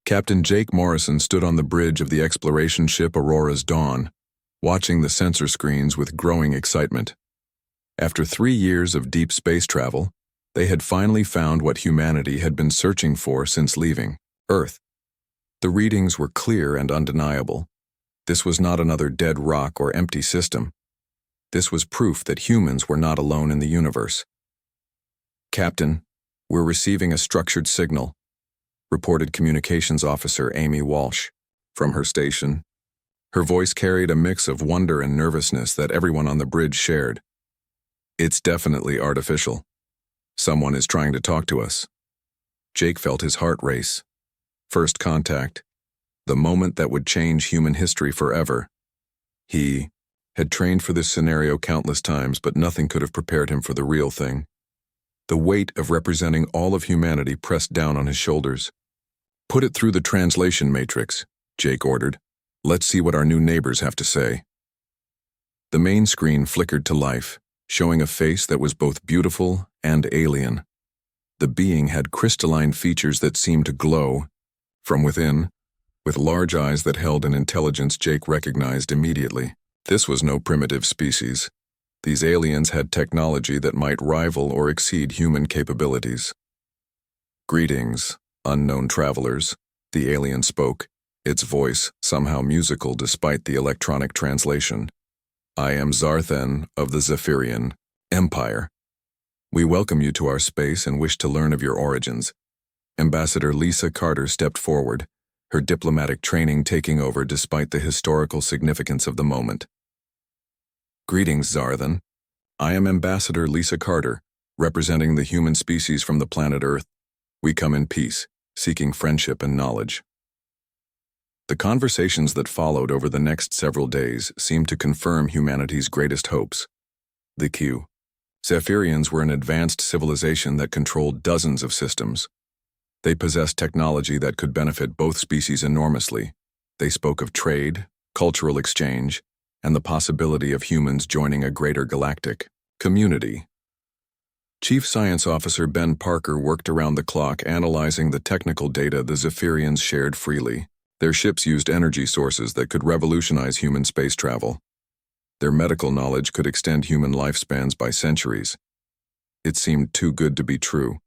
Captain Jake Morrison stood on the bridge of the exploration ship Aurora's Dawn, watching the sensor screens with growing excitement. After 3 years of deep space travel, they had finally found what humanity had been searching for since leaving Earth. The readings were clear and undeniable. This was not another dead rock or empty system. This was proof that humans were not alone in the universe. "Captain, we're receiving a structured signal," reported Communications Officer Amy Walsh from her station. Her voice carried a mix of wonder and nervousness that everyone on the bridge shared. "It's definitely artificial. Someone is trying to talk to us." Jake felt his heart race. First contact, the moment that would change human history forever. He had trained for this scenario countless times, but nothing could have prepared him for the real thing. The weight of representing all of humanity pressed down on his shoulders. "Put it through the translation matrix," Jake ordered. "Let's see what our new neighbors have to say." The main screen flickered to life, showing a face that was both beautiful and alien. The being had crystalline features that seemed to glow from within, with large eyes that held an intelligence Jake recognized immediately. This was no primitive species. These aliens had technology that might rival or exceed human capabilities. "Greetings, unknown travelers," the alien spoke, its voice somehow musical despite the electronic translation. "I am Zarthen of the Zephyrian Empire. We welcome you to our space and wish to learn of your origins." Ambassador Lisa Carter stepped forward, her diplomatic training taking over despite the historical significance of the moment. "Greetings, Zarthen. I am Ambassador Lisa Carter, representing the human species from the planet Earth. We come in peace, seeking friendship and knowledge." The conversations that followed over the next several days seemed to confirm humanity's greatest hopes. The Q. Zephyrians were an advanced civilization that controlled dozens of systems. They possessed technology that could benefit both species enormously. They spoke of trade, cultural exchange, and the possibility of humans joining a greater galactic community. Chief Science Officer Ben Parker worked around the clock analyzing the technical data the Zephyrians shared freely. Their ships used energy sources that could revolutionize human space travel. Their medical knowledge could extend human lifespans by centuries. It seemed too good to be true.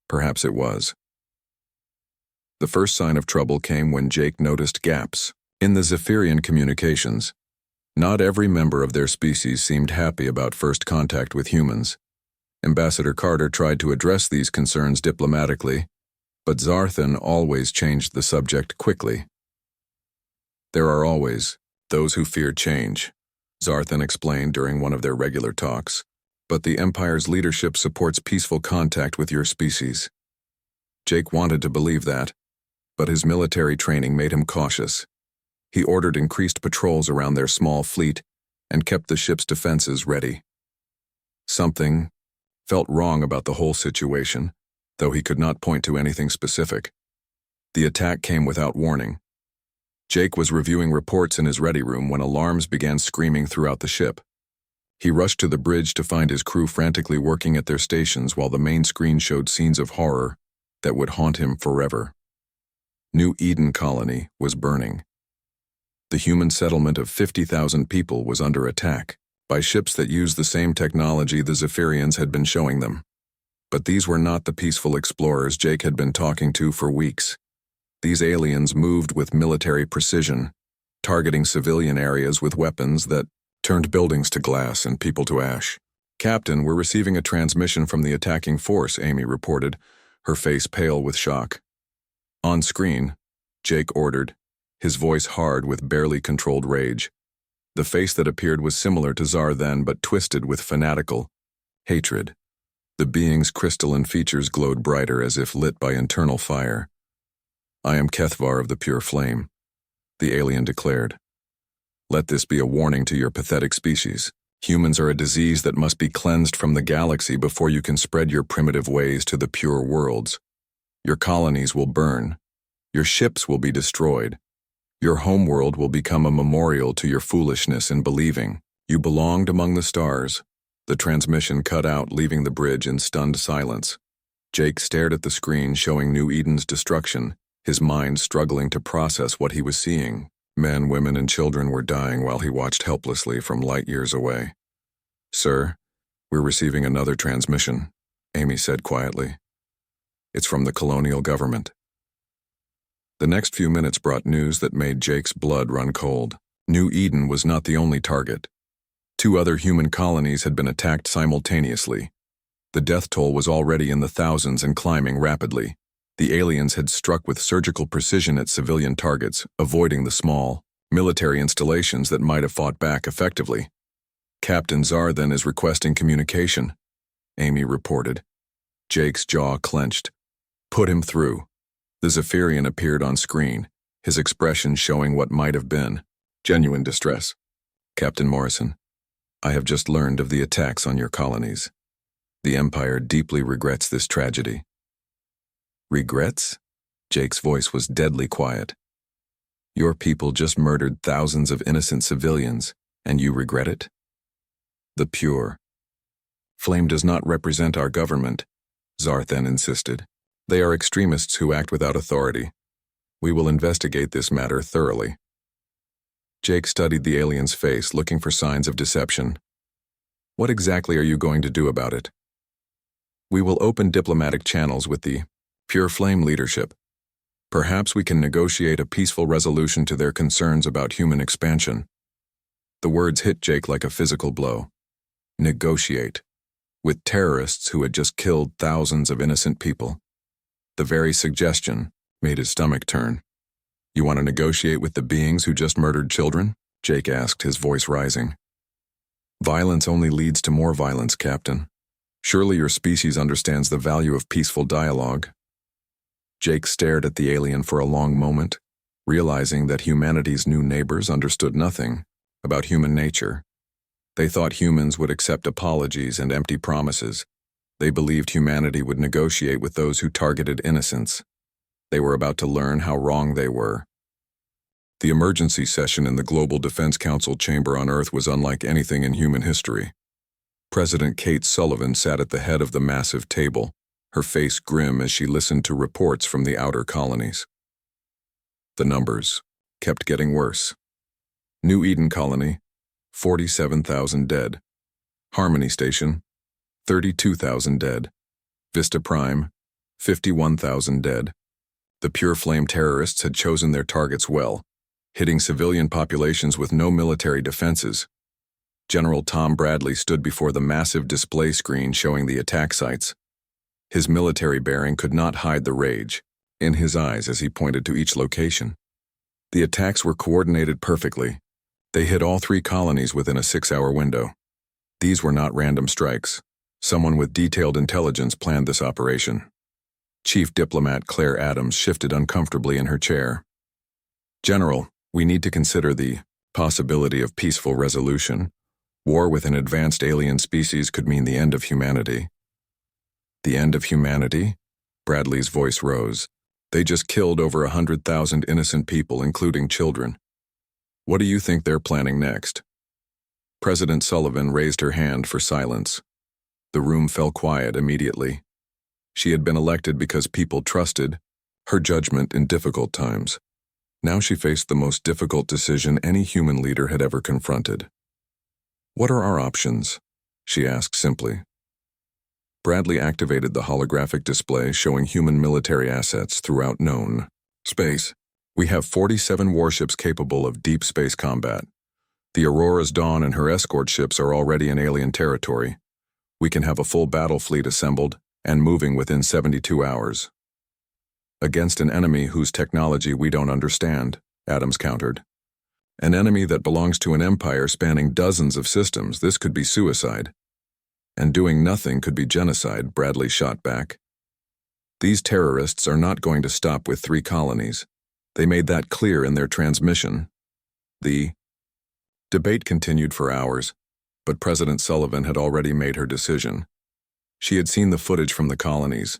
Perhaps it was. The first sign of trouble came when Jake noticed gaps in the Zephyrian communications. Not every member of their species seemed happy about first contact with humans. Ambassador Carter tried to address these concerns diplomatically, but Zarthen always changed the subject quickly. "There are always those who fear change," Zarthen explained during one of their regular talks, "but the Empire's leadership supports peaceful contact with your species." Jake wanted to believe that, but his military training made him cautious. He ordered increased patrols around their small fleet and kept the ship's defenses ready. Something felt wrong about the whole situation, though he could not point to anything specific. The attack came without warning. Jake was reviewing reports in his ready room when alarms began screaming throughout the ship. He rushed to the bridge to find his crew frantically working at their stations while the main screen showed scenes of horror that would haunt him forever. New Eden Colony was burning. The human settlement of 50,000 people was under attack by ships that used the same technology the Zephyrians had been showing them. But these were not the peaceful explorers Jake had been talking to for weeks. These aliens moved with military precision, targeting civilian areas with weapons that turned buildings to glass and people to ash. "Captain, we're receiving a transmission from the attacking force," Amy reported, her face pale with shock. "On screen," Jake ordered, his voice hard with barely controlled rage. The face that appeared was similar to Zarthen but twisted with fanatical hatred. The being's crystalline features glowed brighter as if lit by internal fire. "I am Kethvar of the Pure Flame," the alien declared. "Let this be a warning to your pathetic species. Humans are a disease that must be cleansed from the galaxy before you can spread your primitive ways to the pure worlds. Your colonies will burn. Your ships will be destroyed. Your homeworld will become a memorial to your foolishness in believing you belonged among the stars." The transmission cut out, leaving the bridge in stunned silence. Jake stared at the screen showing New Eden's destruction, his mind struggling to process what he was seeing. Men, women, and children were dying while he watched helplessly from light years away. "Sir, we're receiving another transmission," Amy said quietly. "It's from the colonial government." The next few minutes brought news that made Jake's blood run cold. New Eden was not the only target. 2 other human colonies had been attacked simultaneously. The death toll was already in the thousands and climbing rapidly. The aliens had struck with surgical precision at civilian targets, avoiding the small, military installations that might have fought back effectively. "Captain Zarthan is requesting communication," Amy reported. Jake's jaw clenched. "Put him through." The Zephyrian appeared on screen, his expression showing what might have been genuine distress. "Captain Morrison, I have just learned of the attacks on your colonies. The Empire deeply regrets this tragedy." "Regrets?" Jake's voice was deadly quiet. "Your people just murdered thousands of innocent civilians, and you regret it?" "The pure flame does not represent our government," Zarthan insisted. "They are extremists who act without authority. We will investigate this matter thoroughly." Jake studied the alien's face, looking for signs of deception. "What exactly are you going to do about it?" "We will open diplomatic channels with the Pure Flame leadership. Perhaps we can negotiate a peaceful resolution to their concerns about human expansion." The words hit Jake like a physical blow. Negotiate. With terrorists who had just killed thousands of innocent people. The very suggestion made his stomach turn. "You want to negotiate with the beings who just murdered children?" Jake asked, his voice rising. "Violence only leads to more violence, Captain. Surely your species understands the value of peaceful dialogue." Jake stared at the alien for a long moment, realizing that humanity's new neighbors understood nothing about human nature. They thought humans would accept apologies and empty promises. They believed humanity would negotiate with those who targeted innocents. They were about to learn how wrong they were. The emergency session in the Global Defense Council chamber on Earth was unlike anything in human history. President Kate Sullivan sat at the head of the massive table, her face grim as she listened to reports from the outer colonies. The numbers kept getting worse. New Eden Colony, 47,000 dead. Harmony Station, 32,000 dead. Vista Prime, 51,000 dead. The Pure Flame terrorists had chosen their targets well, hitting civilian populations with no military defenses. General Tom Bradley stood before the massive display screen showing the attack sites. His military bearing could not hide the rage in his eyes as he pointed to each location. The attacks were coordinated perfectly. They hit all 3 colonies within a 6-hour window. These were not random strikes. Someone with detailed intelligence planned this operation. Chief Diplomat Claire Adams shifted uncomfortably in her chair. "General, we need to consider the possibility of peaceful resolution. War with an advanced alien species could mean the end of humanity." "The end of humanity?" Bradley's voice rose. "They just killed over 100,000 innocent people, including children. What do you think they're planning next?" President Sullivan raised her hand for silence. The room fell quiet immediately. She had been elected because people trusted her judgment in difficult times. Now she faced the most difficult decision any human leader had ever confronted. "What are our options?" she asked simply. Bradley activated the holographic display showing human military assets throughout known space. "We have 47 warships capable of deep space combat. The Aurora's Dawn and her escort ships are already in alien territory. We can have a full battle fleet assembled and moving within 72 hours. Against an enemy whose technology we don't understand," Adams countered. "An enemy that belongs to an empire spanning dozens of systems, this could be suicide. And doing nothing could be genocide," Bradley shot back. "These terrorists are not going to stop with 3 colonies. They made that clear in their transmission." The debate continued for hours, but President Sullivan had already made her decision. She had seen the footage from the colonies.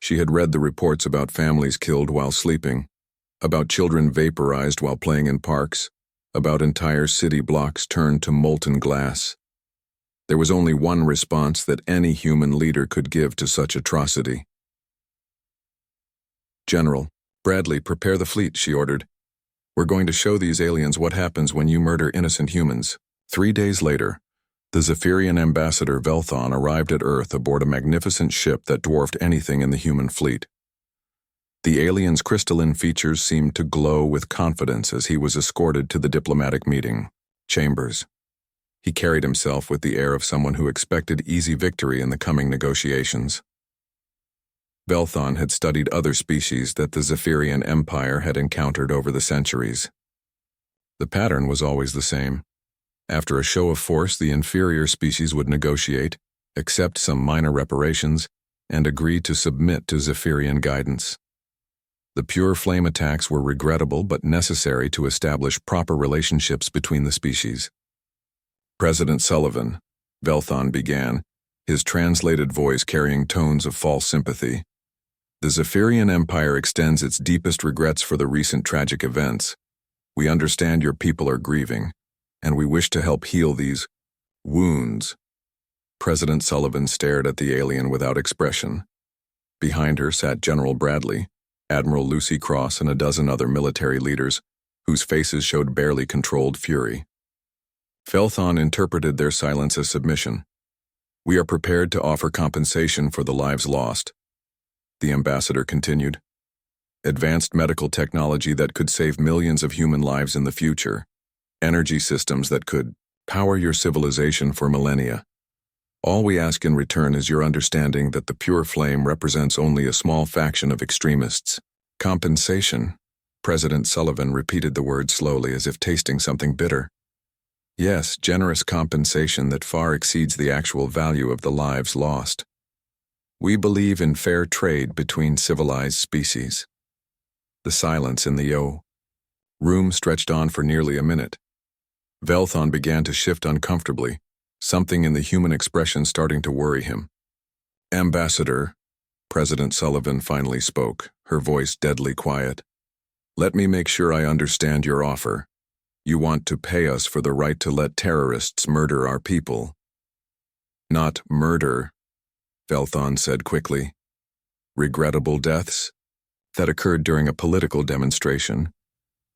She had read the reports about families killed while sleeping, about children vaporized while playing in parks, about entire city blocks turned to molten glass. There was only one response that any human leader could give to such atrocity. "General, Bradley, prepare the fleet, she ordered. We're going to show these aliens what happens when you murder innocent humans. 3 days later, the Zephyrian ambassador Velthon arrived at Earth aboard a magnificent ship that dwarfed anything in the human fleet. The alien's crystalline features seemed to glow with confidence as he was escorted to the diplomatic meeting chambers. He carried himself with the air of someone who expected easy victory in the coming negotiations. Velthon had studied other species that the Zephyrian Empire had encountered over the centuries. The pattern was always the same. After a show of force, the inferior species would negotiate, accept some minor reparations, and agree to submit to Zephyrian guidance. The pure flame attacks were regrettable but necessary to establish proper relationships between the species. President Sullivan, Velthon began, his translated voice carrying tones of false sympathy. The Zephyrian Empire extends its deepest regrets for the recent tragic events. We understand your people are grieving, and we wish to help heal these wounds. President Sullivan stared at the alien without expression. Behind her sat General Bradley, Admiral Lucy Cross, and a dozen other military leaders, whose faces showed barely controlled fury. Velthon interpreted their silence as submission. We are prepared to offer compensation for the lives lost, the ambassador continued. Advanced medical technology that could save millions of human lives in the future. Energy systems that could power your civilization for millennia. All we ask in return is your understanding that the pure flame represents only a small faction of extremists. Compensation. President Sullivan repeated the word slowly as if tasting something bitter. Yes, generous compensation that far exceeds the actual value of the lives lost. We believe in fair trade between civilized species. The silence in the room stretched on for nearly a minute. Velthon began to shift uncomfortably, something in the human expression starting to worry him. Ambassador, President Sullivan finally spoke, her voice deadly quiet. Let me make sure I understand your offer. You want to pay us for the right to let terrorists murder our people. Not murder, Velthon said quickly. Regrettable deaths? That occurred during a political demonstration.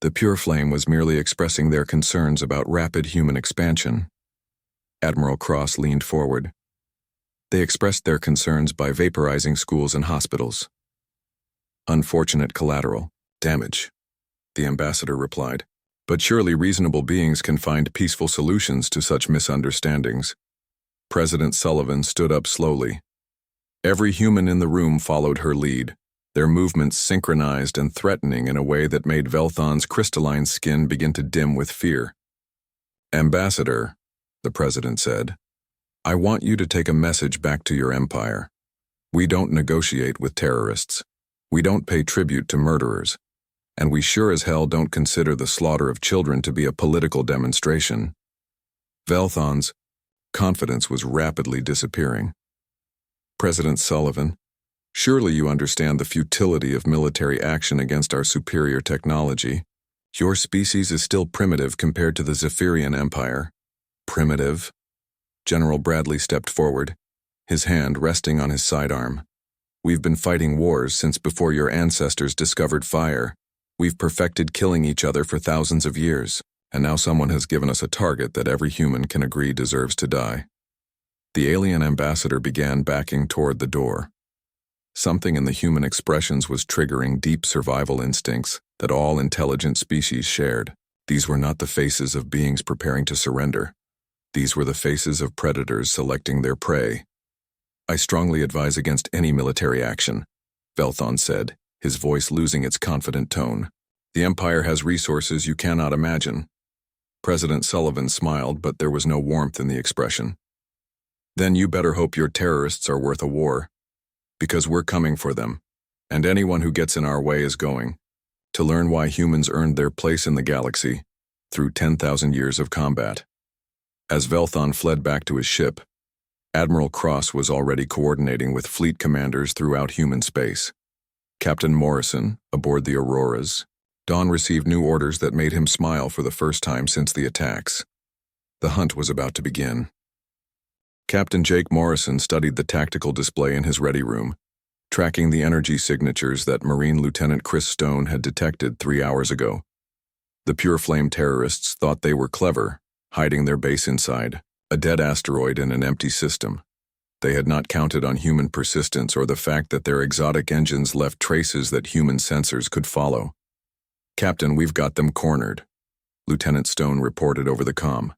The pure flame was merely expressing their concerns about rapid human expansion. Admiral Cross leaned forward. They expressed their concerns by vaporizing schools and hospitals. Unfortunate collateral damage, the ambassador replied. But surely reasonable beings can find peaceful solutions to such misunderstandings. President Sullivan stood up slowly. Every human in the room followed her lead, their movements synchronized and threatening in a way that made Velthon's crystalline skin begin to dim with fear. Ambassador, the president said, I want you to take a message back to your empire. We don't negotiate with terrorists. We don't pay tribute to murderers. And we sure as hell don't consider the slaughter of children to be a political demonstration. Velthon's confidence was rapidly disappearing. President Sullivan, surely you understand the futility of military action against our superior technology. Your species is still primitive compared to the Zephyrian Empire. Primitive? General Bradley stepped forward, his hand resting on his sidearm. We've been fighting wars since before your ancestors discovered fire. We've perfected killing each other for thousands of years, and now someone has given us a target that every human can agree deserves to die. The alien ambassador began backing toward the door. Something in the human expressions was triggering deep survival instincts that all intelligent species shared. These were not the faces of beings preparing to surrender. These were the faces of predators selecting their prey. I strongly advise against any military action, Velthon said, his voice losing its confident tone. The Empire has resources you cannot imagine. President Sullivan smiled, but there was no warmth in the expression. Then you better hope your terrorists are worth a war. Because we're coming for them, and anyone who gets in our way is going. To learn why humans earned their place in the galaxy, through 10,000 years of combat. As Velthon fled back to his ship, Admiral Cross was already coordinating with fleet commanders throughout human space. Captain Morrison, aboard the Auroras, Dawn received new orders that made him smile for the first time since the attacks. The hunt was about to begin. Captain Jake Morrison studied the tactical display in his ready room, tracking the energy signatures that Marine Lieutenant Chris Stone had detected 3 hours ago. The Pure Flame terrorists thought they were clever, hiding their base inside a dead asteroid in an empty system. They had not counted on human persistence or the fact that their exotic engines left traces that human sensors could follow. "Captain, we've got them cornered," Lieutenant Stone reported over the comm.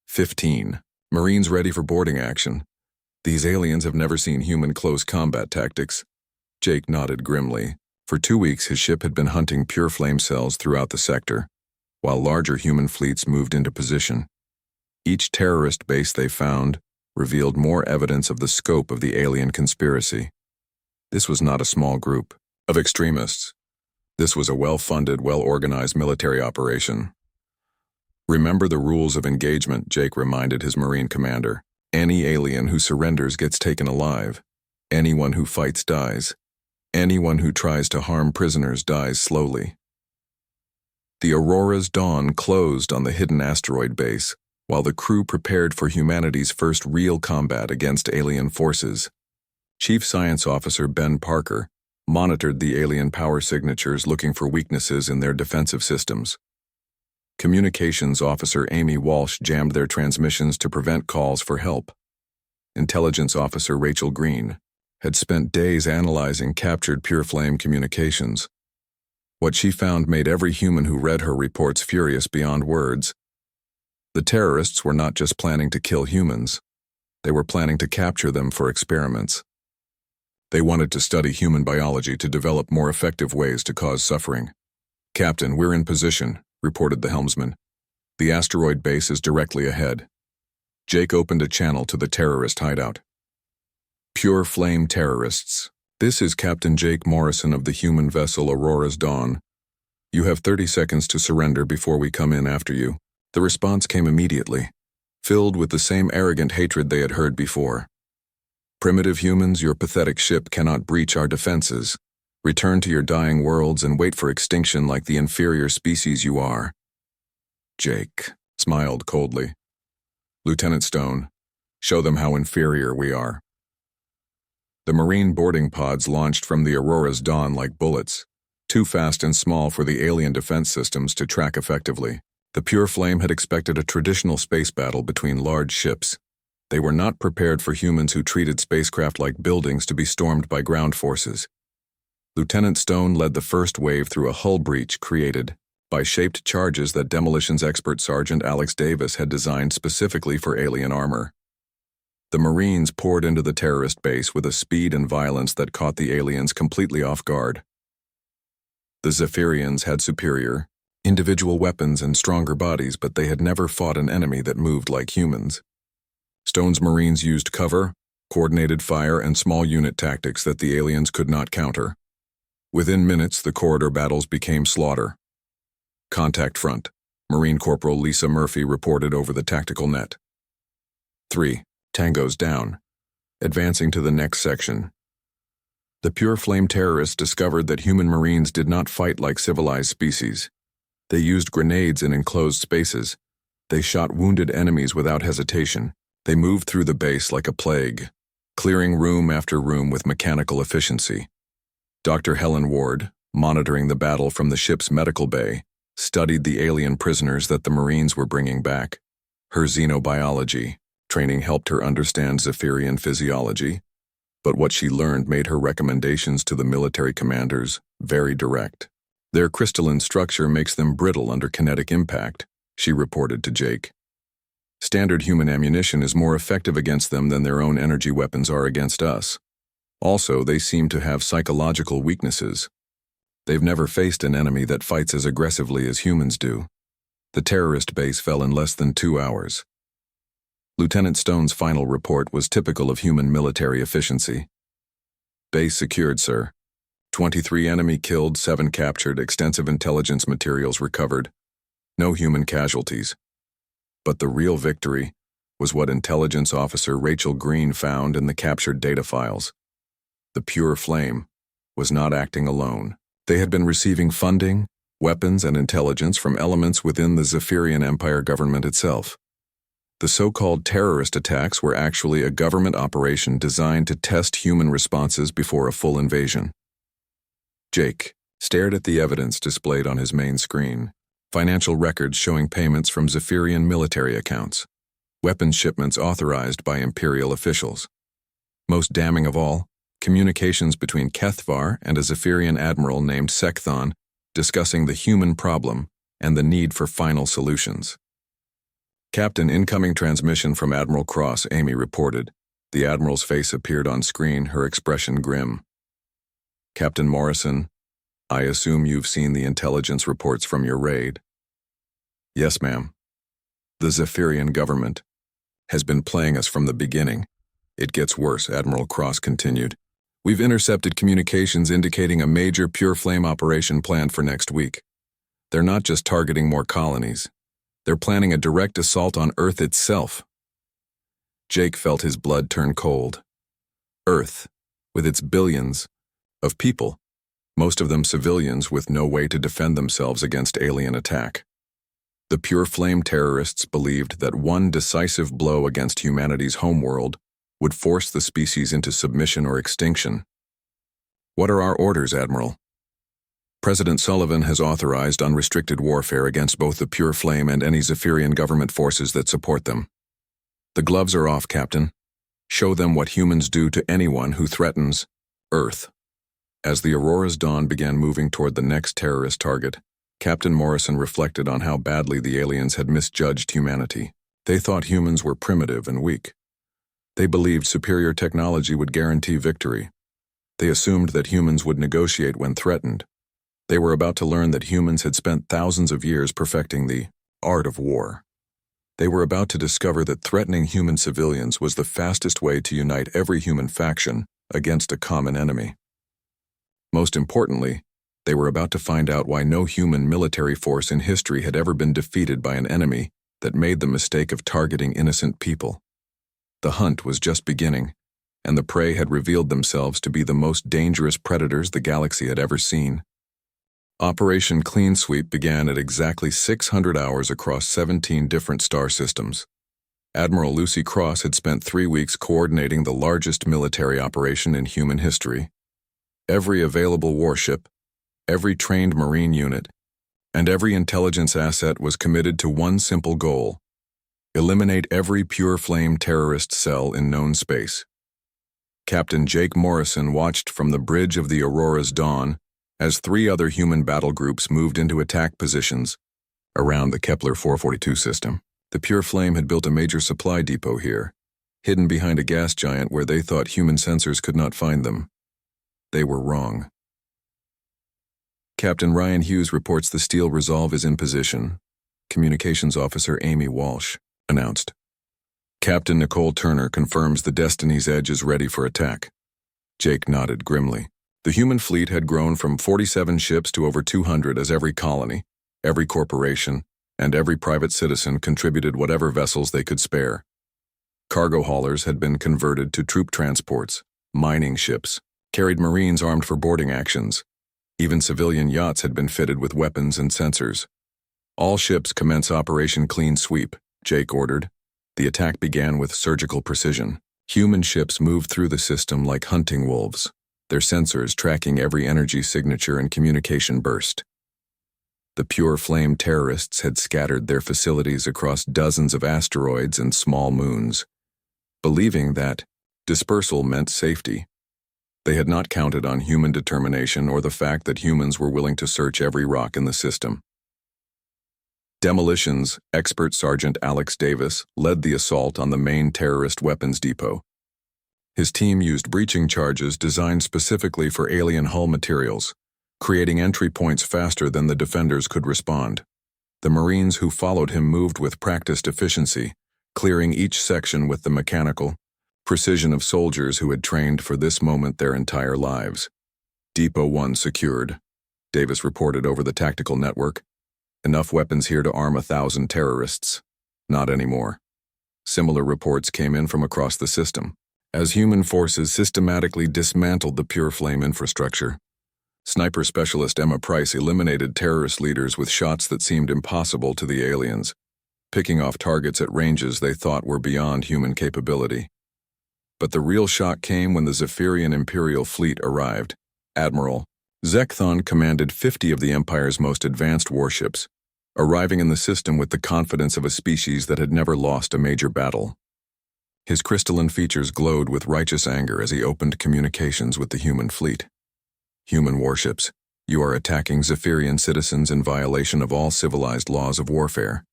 15. Marines ready for boarding action. These aliens have never seen human close combat tactics. Jake nodded grimly. For 2 weeks, his ship had been hunting pure flame cells throughout the sector, while larger human fleets moved into position. Each terrorist base they found revealed more evidence of the scope of the alien conspiracy. This was not a small group of extremists. This was a well-funded, well-organized military operation. "Remember the rules of engagement," Jake reminded his Marine commander. "Any alien who surrenders gets taken alive. Anyone who fights dies. Anyone who tries to harm prisoners dies slowly." The Aurora's dawn closed on the hidden asteroid base, while the crew prepared for humanity's first real combat against alien forces. Chief Science Officer Ben Parker monitored the alien power signatures, looking for weaknesses in their defensive systems. Communications Officer Amy Walsh jammed their transmissions to prevent calls for help. Intelligence Officer Rachel Green had spent days analyzing captured Pure Flame communications. What she found made every human who read her reports furious beyond words. The terrorists were not just planning to kill humans. They were planning to capture them for experiments. They wanted to study human biology to develop more effective ways to cause suffering. "Captain, we're in position," reported the helmsman. "The asteroid base is directly ahead." Jake opened a channel to the terrorist hideout. "Pure Flame terrorists. This is Captain Jake Morrison of the human vessel Aurora's Dawn. You have 30 seconds to surrender before we come in after you." The response came immediately, filled with the same arrogant hatred they had heard before. "Primitive humans, your pathetic ship cannot breach our defenses. Return to your dying worlds and wait for extinction like the inferior species you are." Jake smiled coldly. "Lieutenant Stone, show them how inferior we are." The Marine boarding pods launched from the Aurora's Dawn like bullets, too fast and small for the alien defense systems to track effectively. The Pure Flame had expected a traditional space battle between large ships. They were not prepared for humans who treated spacecraft like buildings to be stormed by ground forces. Lieutenant Stone led the first wave through a hull breach created by shaped charges that demolitions expert Sergeant Alex Davis had designed specifically for alien armor. The Marines poured into the terrorist base with a speed and violence that caught the aliens completely off guard. The Zephyrians had superior, individual weapons and stronger bodies, but they had never fought an enemy that moved like humans. Stone's Marines used cover, coordinated fire, and small unit tactics that the aliens could not counter. Within minutes, the corridor battles became slaughter. "Contact front," Marine Corporal Lisa Murphy reported over the tactical net. 3. Tango's down. Advancing to the next section. The Pure Flame terrorists discovered that human Marines did not fight like civilized species. They used grenades in enclosed spaces. They shot wounded enemies without hesitation. They moved through the base like a plague, clearing room after room with mechanical efficiency. Dr. Helen Ward, monitoring the battle from the ship's medical bay, studied the alien prisoners that the Marines were bringing back. Her xenobiology training helped her understand Zephyrian physiology, but what she learned made her recommendations to the military commanders very direct. "Their crystalline structure makes them brittle under kinetic impact," she reported to Jake. "Standard human ammunition is more effective against them than their own energy weapons are against us. Also, they seem to have psychological weaknesses. They've never faced an enemy that fights as aggressively as humans do." The terrorist base fell in less than 2 hours. Lieutenant Stone's final report was typical of human military efficiency. "Base secured, sir. 23 enemy killed, 7 captured, extensive intelligence materials recovered. No human casualties." But the real victory was what Intelligence Officer Rachel Green found in the captured data files. The Pure Flame was not acting alone. They had been receiving funding, weapons, and intelligence from elements within the Zephyrian Empire government itself. The so-called terrorist attacks were actually a government operation designed to test human responses before a full invasion. Jake stared at the evidence displayed on his main screen, financial records showing payments from Zephyrian military accounts, weapons shipments authorized by Imperial officials. Most damning of all, communications between Kethvar and a Zephyrian admiral named Sekthon discussing the human problem and the need for final solutions. Captain, incoming transmission from Admiral Cross, Amy reported. The Admiral's face appeared on screen, her expression grim. Captain Morrison, I assume you've seen the intelligence reports from your raid. Yes, ma'am. The Zephyrian government has been playing us from the beginning. It gets worse, Admiral Cross continued. We've intercepted communications indicating a major pure flame operation planned for next week. They're not just targeting more colonies. They're planning a direct assault on Earth itself. Jake felt his blood turn cold. Earth, with its billions of people, most of them civilians with no way to defend themselves against alien attack. The pure flame terrorists believed that one decisive blow against humanity's homeworld would force the species into submission or extinction. What are our orders, Admiral? President Sullivan has authorized unrestricted warfare against both the pure flame and any Zephyrian government forces that support them. The gloves are off, Captain. Show them what humans do to anyone who threatens Earth. As the Aurora's dawn began moving toward the next terrorist target, Captain Morrison reflected on how badly the aliens had misjudged humanity. They thought humans were primitive and weak. They believed superior technology would guarantee victory. They assumed that humans would negotiate when threatened. They were about to learn that humans had spent thousands of years perfecting the art of war. They were about to discover that threatening human civilians was the fastest way to unite every human faction against a common enemy. Most importantly, they were about to find out why no human military force in history had ever been defeated by an enemy that made the mistake of targeting innocent people. The hunt was just beginning, and the prey had revealed themselves to be the most dangerous predators the galaxy had ever seen. Operation Clean Sweep began at exactly 600 hours across 17 different star systems. Admiral Lucy Cross had spent 3 weeks coordinating the largest military operation in human history. Every available warship, every trained Marine unit, and every intelligence asset was committed to one simple goal: eliminate every pure flame terrorist cell in known space. Captain Jake Morrison watched from the bridge of the Aurora's dawn as 3 other human battle groups moved into attack positions around the Kepler 442 system. The pure flame had built a major supply depot here, hidden behind a gas giant where they thought human sensors could not find them. They were wrong. Captain Ryan Hughes reports the Steel Resolve is in position. Communications Officer Amy Walsh announced. Captain Nicole Turner confirms the Destiny's Edge is ready for attack. Jake nodded grimly. The human fleet had grown from 47 ships to over 200 as every colony, every corporation, and every private citizen contributed whatever vessels they could spare. Cargo haulers had been converted to troop transports, mining ships, carried Marines armed for boarding actions. Even civilian yachts had been fitted with weapons and sensors. All ships commence Operation Clean Sweep, Jake ordered. The attack began with surgical precision. Human ships moved through the system like hunting wolves, their sensors tracking every energy signature and communication burst. The pure flame terrorists had scattered their facilities across dozens of asteroids and small moons, believing that dispersal meant safety. They had not counted on human determination or the fact that humans were willing to search every rock in the system. Demolitions expert Sergeant Alex Davis led the assault on the main terrorist weapons depot. His team used breaching charges designed specifically for alien hull materials, creating entry points faster than the defenders could respond. The Marines who followed him moved with practiced efficiency, clearing each section with the mechanical precision of soldiers who had trained for this moment their entire lives. Depot 1 secured, Davis reported over the tactical network. Enough weapons here to arm 1,000 terrorists. Not anymore. Similar reports came in from across the system, as human forces systematically dismantled the pure flame infrastructure. Sniper specialist Emma Price eliminated terrorist leaders with shots that seemed impossible to the aliens. picking off targets at ranges they thought were beyond human capability. But the real shock came when the Zephyrian Imperial fleet arrived. Admiral Zekthon commanded 50 of the Empire's most advanced warships, arriving in the system with the confidence of a species that had never lost a major battle. His crystalline features glowed with righteous anger as he opened communications with the human fleet. Human warships, you are attacking Zephyrian citizens in violation of all civilized laws of warfare.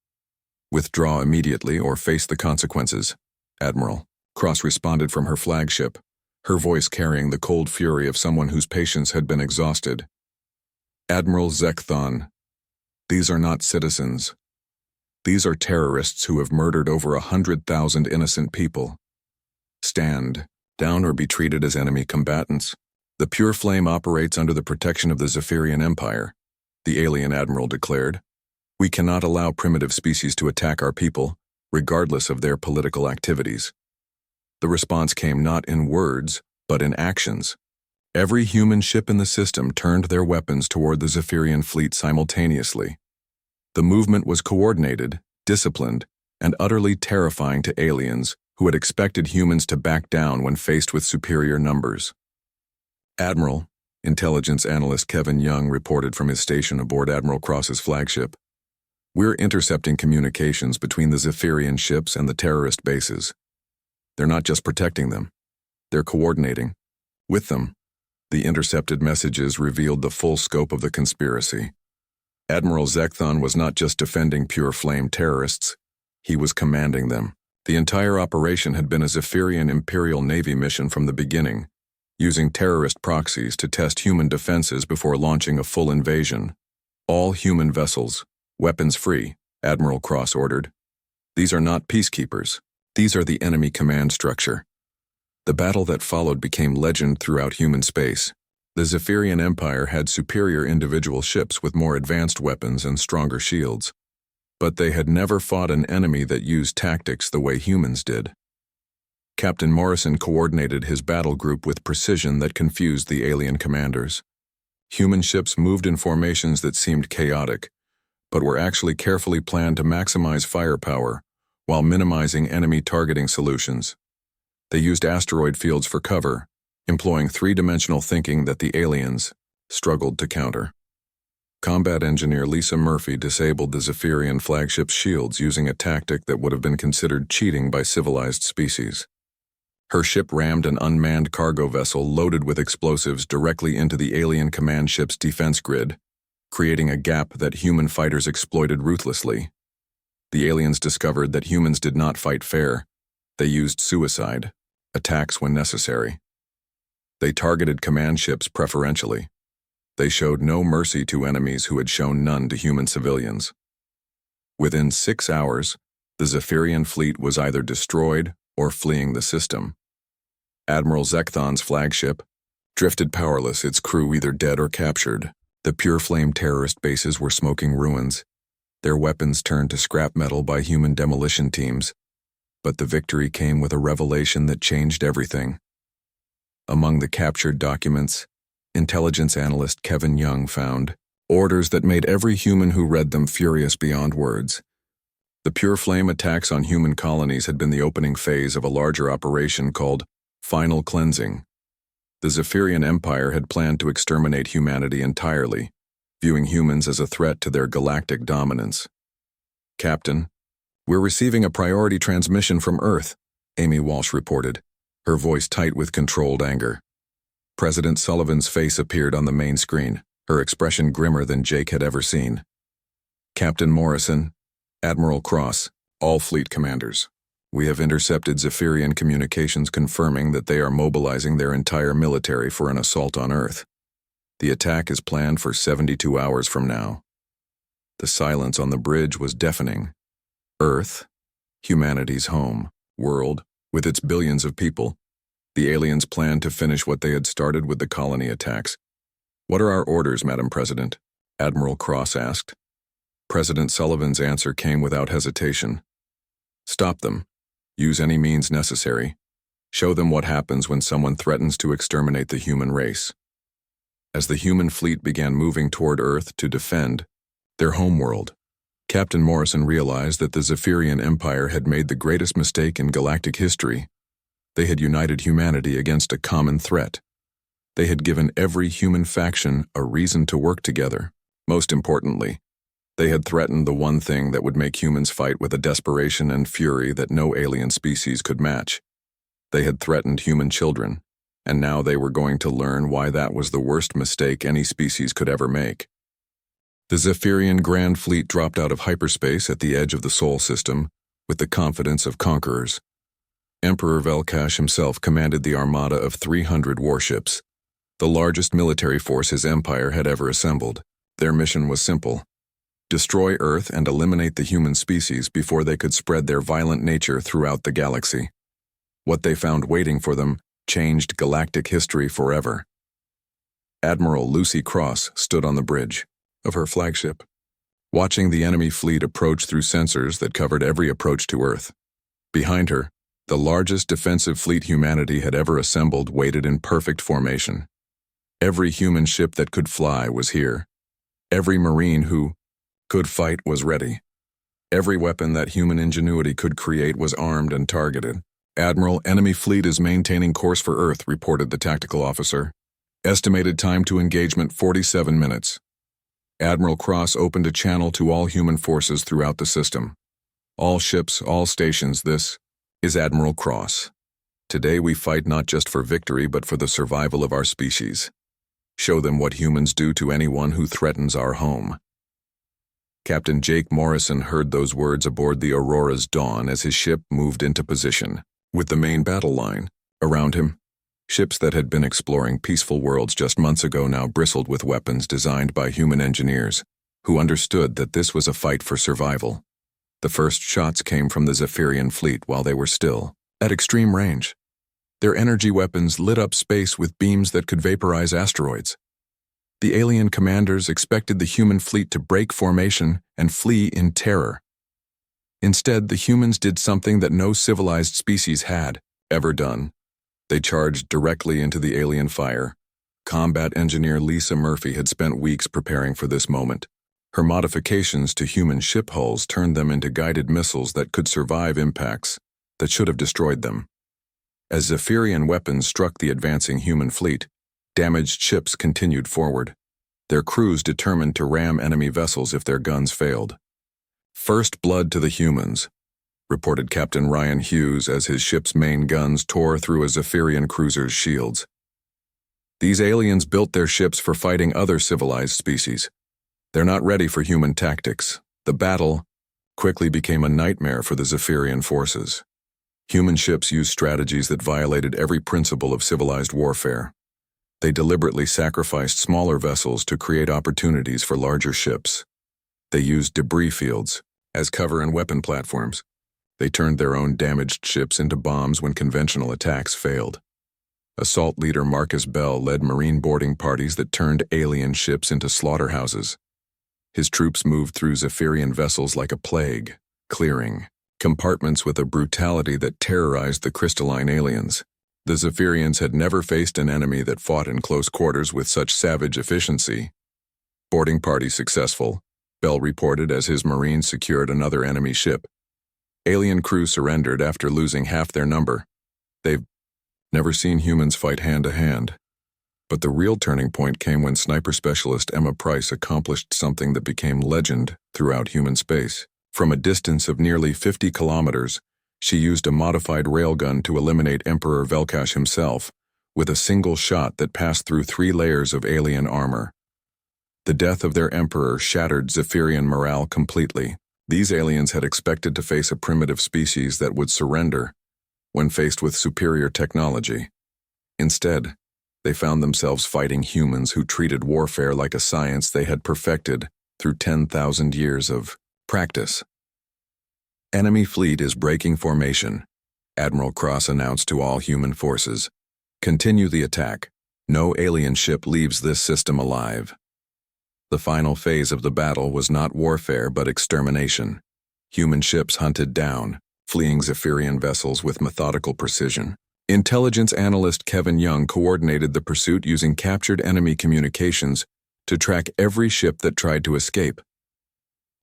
Withdraw immediately or face the consequences, Admiral Cross responded from her flagship, her voice carrying the cold fury of someone whose patience had been exhausted. Admiral Zekthon, these are not citizens. These are terrorists who have murdered over 100,000 innocent people. Stand down or be treated as enemy combatants. The pure flame operates under the protection of the Zephyrian Empire, the alien admiral declared. We cannot allow primitive species to attack our people, regardless of their political activities. The response came not in words, but in actions. Every human ship in the system turned their weapons toward the Zephyrian fleet simultaneously. The movement was coordinated, disciplined, and utterly terrifying to aliens who had expected humans to back down when faced with superior numbers. Admiral, intelligence analyst Kevin Young reported from his station aboard Admiral Cross's flagship. We're intercepting communications between the Zephyrian ships and the terrorist bases. They're not just protecting them, they're coordinating. With them, the intercepted messages revealed the full scope of the conspiracy. Admiral Zekthon was not just defending pure flame terrorists, he was commanding them. The entire operation had been a Zephyrian Imperial Navy mission from the beginning, using terrorist proxies to test human defenses before launching a full invasion. All human vessels, weapons free, Admiral Cross ordered. These are not peacekeepers. These are the enemy command structure. The battle that followed became legend throughout human space. The Zephyrian Empire had superior individual ships with more advanced weapons and stronger shields. But they had never fought an enemy that used tactics the way humans did. Captain Morrison coordinated his battle group with precision that confused the alien commanders. Human ships moved in formations that seemed chaotic, but were actually carefully planned to maximize firepower while minimizing enemy targeting solutions. They used asteroid fields for cover, employing three-dimensional thinking that the aliens struggled to counter. Combat engineer Lisa Murphy disabled the Zephyrian flagship's shields using a tactic that would have been considered cheating by civilized species. Her ship rammed an unmanned cargo vessel loaded with explosives directly into the alien command ship's defense grid, creating a gap that human fighters exploited ruthlessly. The aliens discovered that humans did not fight fair. They used suicide, attacks when necessary. They targeted command ships preferentially. They showed no mercy to enemies who had shown none to human civilians. Within 6 hours, the Zephyrian fleet was either destroyed or fleeing the system. Admiral Zekthon's flagship drifted powerless, its crew either dead or captured. The pure flame terrorist bases were smoking ruins, their weapons turned to scrap metal by human demolition teams. But the victory came with a revelation that changed everything. Among the captured documents, intelligence analyst Kevin Young found orders that made every human who read them furious beyond words. The pure flame attacks on human colonies had been the opening phase of a larger operation called Final Cleansing. The Zephyrian Empire had planned to exterminate humanity entirely, viewing humans as a threat to their galactic dominance. Captain, we're receiving a priority transmission from Earth, Amy Walsh reported, her voice tight with controlled anger. President Sullivan's face appeared on the main screen, her expression grimmer than Jake had ever seen. Captain Morrison, Admiral Cross, all fleet commanders. We have intercepted Zephyrian communications confirming that they are mobilizing their entire military for an assault on Earth. The attack is planned for 72 hours from now. The silence on the bridge was deafening. Earth, humanity's home, world, with its billions of people. The aliens planned to finish what they had started with the colony attacks. What are our orders, Madam President? Admiral Cross asked. President Sullivan's answer came without hesitation. Stop them. Use any means necessary. Show them what happens when someone threatens to exterminate the human race. As the human fleet began moving toward Earth to defend their homeworld, Captain Morrison realized that the Zephyrian Empire had made the greatest mistake in galactic history. They had united humanity against a common threat. They had given every human faction a reason to work together. Most importantly, they had threatened the one thing that would make humans fight with a desperation and fury that no alien species could match. They had threatened human children, and now they were going to learn why that was the worst mistake any species could ever make. The Zephyrian Grand Fleet dropped out of hyperspace at the edge of the Sol system with the confidence of conquerors. Emperor Velkash himself commanded the armada of 300 warships, the largest military force his empire had ever assembled. Their mission was simple: destroy Earth and eliminate the human species before they could spread their violent nature throughout the galaxy. What they found waiting for them changed galactic history forever. Admiral Lucy Cross stood on the bridge of her flagship, watching the enemy fleet approach through sensors that covered every approach to Earth. Behind her, the largest defensive fleet humanity had ever assembled waited in perfect formation. Every human ship that could fly was here. Every Marine who could fight was ready. Every weapon that human ingenuity could create was armed and targeted. "Admiral, enemy fleet is maintaining course for Earth," reported the tactical officer. "Estimated time to engagement 47 minutes. Admiral Cross opened a channel to all human forces throughout the system. All ships, all stations, this is Admiral Cross. Today we fight not just for victory but for the survival of our species. Show them what humans do to anyone who threatens our home." Captain Jake Morrison heard those words aboard the Aurora's Dawn as his ship moved into position, with the main battle line around him. Ships that had been exploring peaceful worlds just months ago now bristled with weapons designed by human engineers, who understood that this was a fight for survival. The first shots came from the Zephyrian fleet while they were still at extreme range. Their energy weapons lit up space with beams that could vaporize asteroids. The alien commanders expected the human fleet to break formation and flee in terror. Instead, the humans did something that no civilized species had ever done. They charged directly into the alien fire. Combat engineer Lisa Murphy had spent weeks preparing for this moment. Her modifications to human ship hulls turned them into guided missiles that could survive impacts that should have destroyed them. As Zephyrian weapons struck the advancing human fleet, damaged ships continued forward, their crews determined to ram enemy vessels if their guns failed. "First blood to the humans," reported Captain Ryan Hughes as his ship's main guns tore through a Zephyrian cruiser's shields. "These aliens built their ships for fighting other civilized species. They're not ready for human tactics." The battle quickly became a nightmare for the Zephyrian forces. Human ships used strategies that violated every principle of civilized warfare. They deliberately sacrificed smaller vessels to create opportunities for larger ships. They used debris fields as cover and weapon platforms. They turned their own damaged ships into bombs when conventional attacks failed. Assault leader Marcus Bell led Marine boarding parties that turned alien ships into slaughterhouses. His troops moved through Zephyrian vessels like a plague, clearing compartments with a brutality that terrorized the crystalline aliens. The Zephyrians had never faced an enemy that fought in close quarters with such savage efficiency. "Boarding party successful," Bell reported as his Marines secured another enemy ship. Alien crew surrendered after losing half their number. They've never seen humans fight hand-to-hand. But the real turning point came when sniper specialist Emma Price accomplished something that became legend throughout human space. From a distance of nearly 50 kilometers, she used a modified railgun to eliminate Emperor Velkash himself, with a single shot that passed through 3 layers of alien armor. The death of their emperor shattered Zephyrian morale completely. These aliens had expected to face a primitive species that would surrender when faced with superior technology. Instead, they found themselves fighting humans who treated warfare like a science they had perfected through 10,000 years of practice. "Enemy fleet is breaking formation," Admiral Cross announced to all human forces. "Continue the attack. No alien ship leaves this system alive." The final phase of the battle was not warfare but extermination. Human ships hunted down, fleeing Zephyrian vessels with methodical precision. Intelligence analyst Kevin Young coordinated the pursuit using captured enemy communications to track every ship that tried to escape.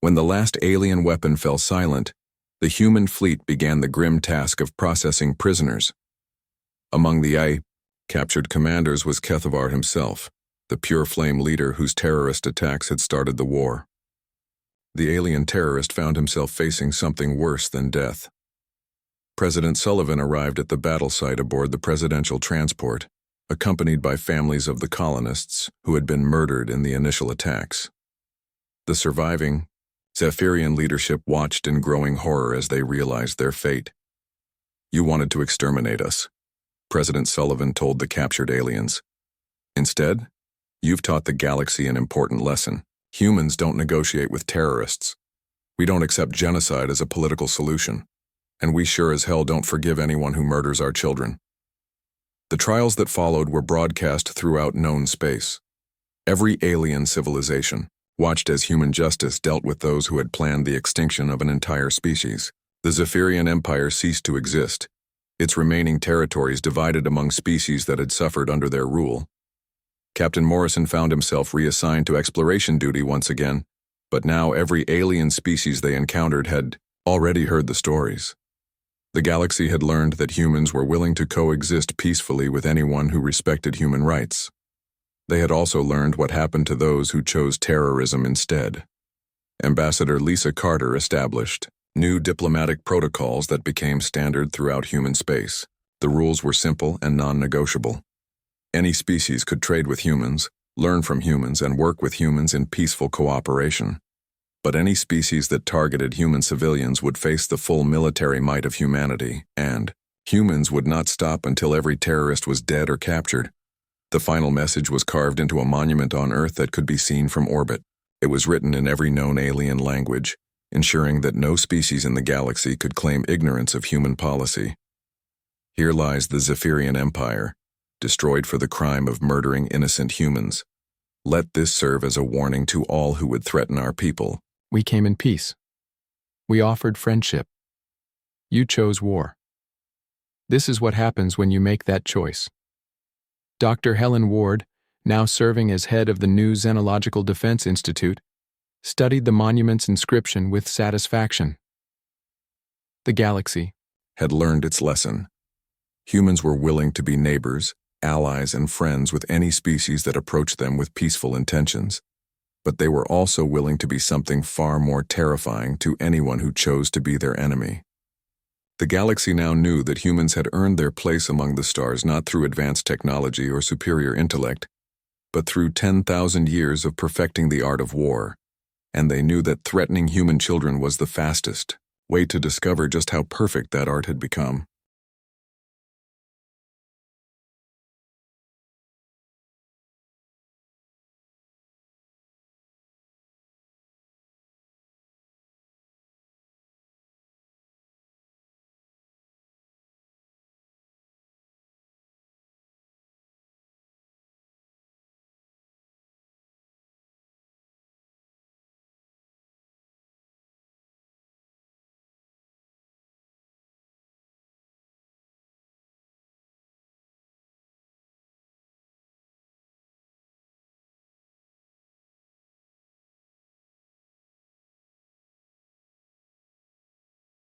When the last alien weapon fell silent, the human fleet began the grim task of processing prisoners. Among the captured commanders was Kethavar himself, the pure flame leader whose terrorist attacks had started the war. The alien terrorist found himself facing something worse than death. President Sullivan arrived at the battle site aboard the presidential transport, accompanied by families of the colonists who had been murdered in the initial attacks. The surviving Zephyrian leadership watched in growing horror as they realized their fate. "You wanted to exterminate us," President Sullivan told the captured aliens. "Instead, you've taught the galaxy an important lesson. Humans don't negotiate with terrorists. We don't accept genocide as a political solution. And we sure as hell don't forgive anyone who murders our children." The trials that followed were broadcast throughout known space. Every alien civilization watched as human justice dealt with those who had planned the extinction of an entire species. The Zephyrian Empire ceased to exist, its remaining territories divided among species that had suffered under their rule. Captain Morrison found himself reassigned to exploration duty once again, but now every alien species they encountered had already heard the stories. The galaxy had learned that humans were willing to coexist peacefully with anyone who respected human rights. They had also learned what happened to those who chose terrorism instead. Ambassador Lisa Carter established new diplomatic protocols that became standard throughout human space. The rules were simple and non-negotiable. Any species could trade with humans, learn from humans, and work with humans in peaceful cooperation. But any species that targeted human civilians would face the full military might of humanity, and humans would not stop until every terrorist was dead or captured. The final message was carved into a monument on Earth that could be seen from orbit. It was written in every known alien language, ensuring that no species in the galaxy could claim ignorance of human policy. Here lies the Zephyrian Empire, destroyed for the crime of murdering innocent humans. Let this serve as a warning to all who would threaten our people. We came in peace. We offered friendship. You chose war. This is what happens when you make that choice. Dr. Helen Ward, now serving as head of the new Xenological Defense Institute, studied the monument's inscription with satisfaction. The galaxy had learned its lesson. Humans were willing to be neighbors, allies, and friends with any species that approached them with peaceful intentions. But they were also willing to be something far more terrifying to anyone who chose to be their enemy. The galaxy now knew that humans had earned their place among the stars not through advanced technology or superior intellect, but through 10,000 years of perfecting the art of war. And they knew that threatening human children was the fastest way to discover just how perfect that art had become.